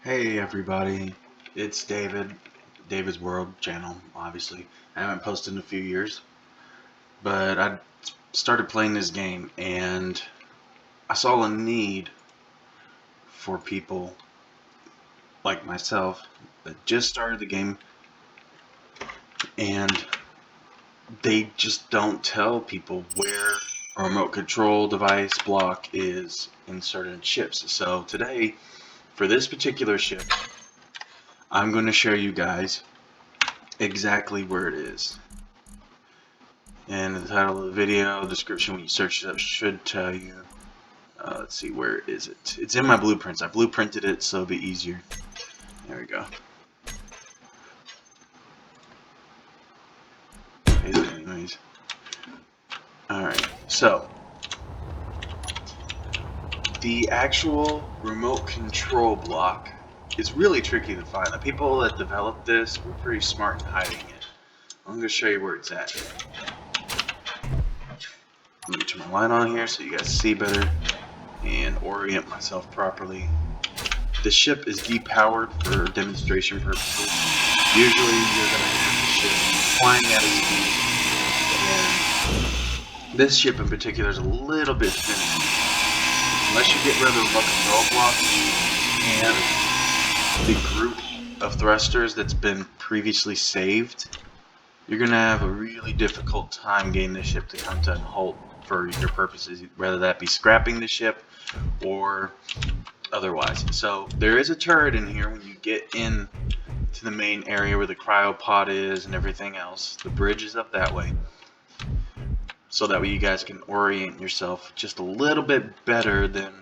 Hey everybody, it's David's World channel, obviously. I haven't posted in a few years, but I started playing this game and I saw a need for people like myself that just started the game and they just don't tell people where a remote control device block is in certain ships. So today, for this particular ship, I'm going to show you guys exactly where it is. And the title of the video, description when you search it up should tell you. Let's see, where is it? It's in my blueprints. I blueprinted it so it'll be easier. There we go. Anyways. Alright, so the actual remote control block is really tricky to find. The people that developed this were pretty smart in hiding it. I'm going to show you where it's at. Let me turn my light on here so you guys see better and orient myself properly. The ship is depowered for demonstration purposes. Usually you're going to have the ship flying at its speed, and this ship in particular is a little bit finicky. Unless you get rid of the remote control block and the group of thrusters that's been previously saved, you're going to have a really difficult time getting the ship to come to a halt for your purposes, whether that be scrapping the ship or otherwise. So there is a turret in here when you get in to the main area where the cryopod is and everything else. The bridge is up that way, so that way you guys can orient yourself just a little bit better than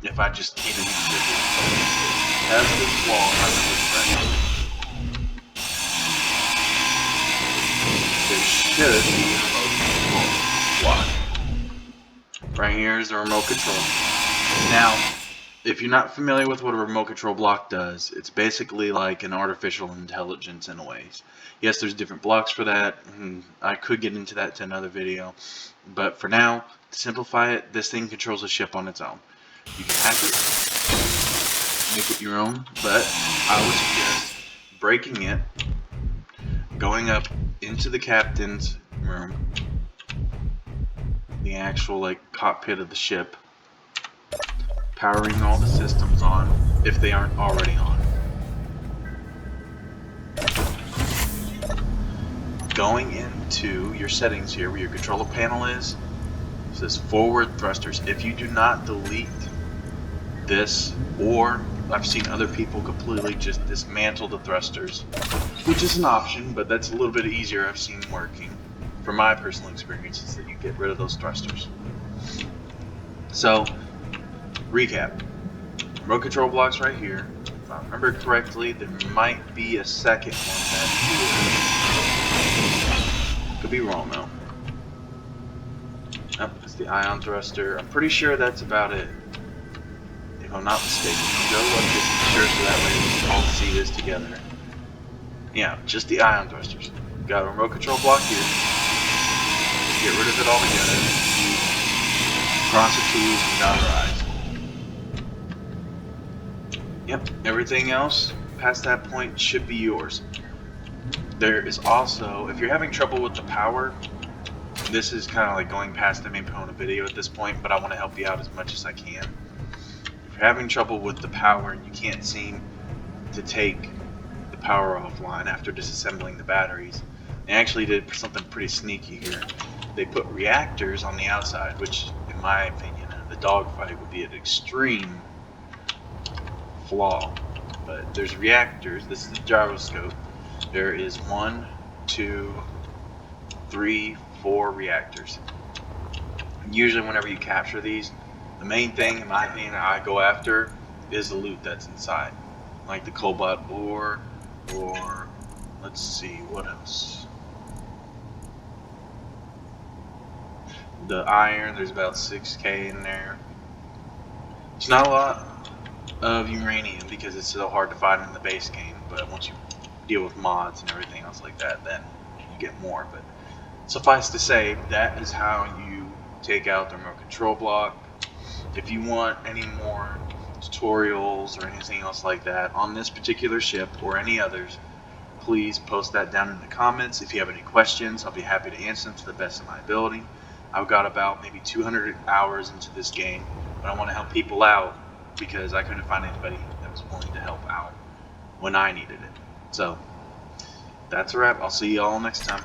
if I just came in here. As this wall, I remember correctly, there should be a remote control block. Right here is the remote control. Now, if you're not familiar with what a remote control block does, it's basically like an artificial intelligence in a ways. Yes, there's different blocks for that, and I could get into that to another video, but for now, to simplify it, this thing controls a ship on its own. You can hack it, make it your own, but I would suggest breaking it, going up into the captain's room, the actual like cockpit of the ship, powering all the systems on if they aren't already on. Going into your settings here where your controller panel is, it says forward thrusters. If you do not delete this, or I've seen other people completely just dismantle the thrusters, which is an option, but that's a little bit easier I've seen working. From my personal experience, is that you get rid of those thrusters. So, recap. Remote control blocks right here. If I remember correctly, there might be a second one back here. Could be wrong though. Nope, that's the ion thruster. I'm pretty sure that's about it, if I'm not mistaken. Go look at sure so that way we can all see this together. Yeah, just the ion thrusters. Got a remote control block here. Get rid of it all together. Cross the T's and dot our I's. Yep, everything else past that point should be yours. There is also, if you're having trouble with the power, this is kind of like going past the main point of the video at this point, but I want to help you out as much as I can. If you're having trouble with the power and you can't seem to take the power offline after disassembling the batteries, they actually did something pretty sneaky here. They put reactors on the outside, which, in my opinion, the dogfight would be an extreme flaw. But there's reactors. This is the gyroscope. There is 1, 2, 3, 4 reactors. Usually, whenever you capture these, the main thing, in my opinion, I go after is the loot that's inside, like the cobalt ore, or let's see what else. The iron, there's about 6k in there. It's not a lot of uranium because it's so hard to find in the base game, but once you deal with mods and everything else like that, then you get more. But suffice to say, that is how you take out the remote control block. If you want any more tutorials or anything else like that on this particular ship or any others, please post that down in the comments. If you have any questions, I'll be happy to answer them to the best of my ability. I've got about maybe 200 hours into this game, but I want to help people out because I couldn't find anybody that was willing to help out when I needed it. So that's a wrap. I'll see you all next time.